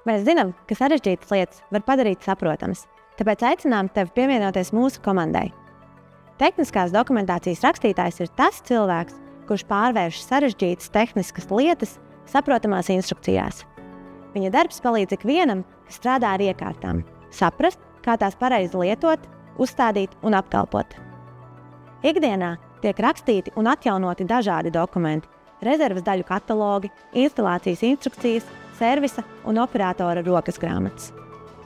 Mēs zinām, ka sarežģītas lietas var padarīt saprotamas, tāpēc aicinām tevi pievienoties mūsu komandai. Tehniskās dokumentācijas rakstītājs ir tas cilvēks, kurš pārvērš sarežģītas tehniskas lietas saprotamās instrukcijās. Viņa darbs palīdz ikvienam, kas strādā ar iekārtām, saprast, kā tās pareizi lietot, uzstādīt un apkalpot. Ikdienā tiek rakstīti un atjaunoti dažādi dokumenti, rezerves daļu katalogi, instalācijas instrukcijas, servisa un operatora rokas grāmatas.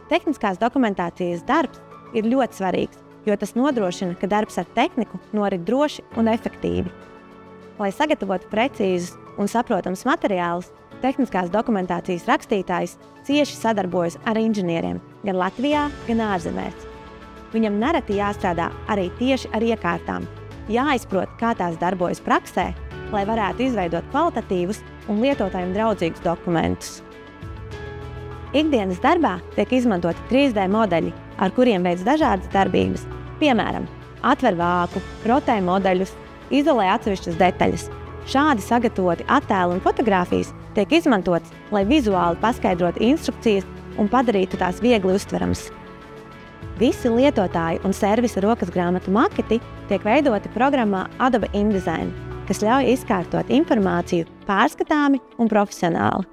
Tehniskās dokumentācijas darbs ir ļoti svarīgs, jo tas nodrošina, ka darbs ar tehniku norit droši un efektīvi. Lai sagatavotu precīzus un saprotamus materiālus, tehniskās dokumentācijas rakstītājs cieši sadarbojas ar inženieriem gan Latvijā, gan ārzemēs. Viņam nereti jāstrādā arī tieši ar iekārtām, jāizprot, kā tās darbojas praksē, lai varētu izveidot kvalitatīvus un lietotājiem draudzīgus dokumentus. Ikdienas darbā tiek izmantoti 3D modeļi, ar kuriem veic dažādas darbības. Piemēram, atver vāku, rotē modeļus, izolē atsevišķas detaļas. Šādi sagatavoti attēli un fotogrāfijas tiek izmantotas, lai vizuāli paskaidrotu instrukcijas un padarītu tās viegli uztveramas. Visi lietotāji un servisa rokas grāmatu maketi tiek veidoti programmā Adobe InDesign, kas ļauj izkārtot informāciju pārskatāmi un profesionāli.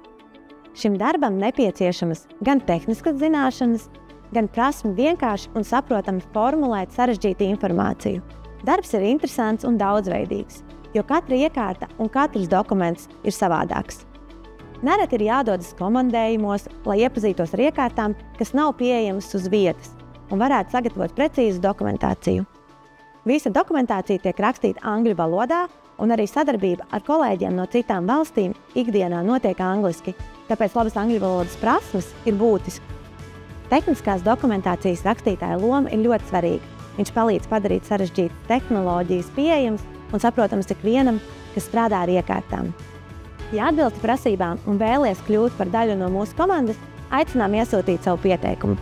Šim darbam nepieciešamas gan tehniskas zināšanas, gan prasme vienkārši un saprotami formulēt sarežģītu informāciju. Darbs ir interesants un daudzveidīgs, jo katra iekārta un katrs dokuments ir savādāks. Nereti ir jādodas komandējumos, lai iepazītos ar iekārtām, kas nav pieejamas uz vietas un varētu sagatavot precīzu dokumentāciju. Visa dokumentācija tiek rakstīta angļu valodā, un arī sadarbība ar kolēģiem no citām valstīm ikdienā notiek angliski, tāpēc labas angļu valodas prasmes ir būtiski. Tehniskās dokumentācijas rakstītāja loma ir ļoti svarīga. Viņš palīdz padarīt sarežģītas tehnoloģijas pieejamas un saprotamas ikvienam, kas strādā ar iekārtām. Ja atbilsti prasībām un vēlies kļūt par daļu no mūsu komandas, aicinām iesūtīt savu pieteikumu.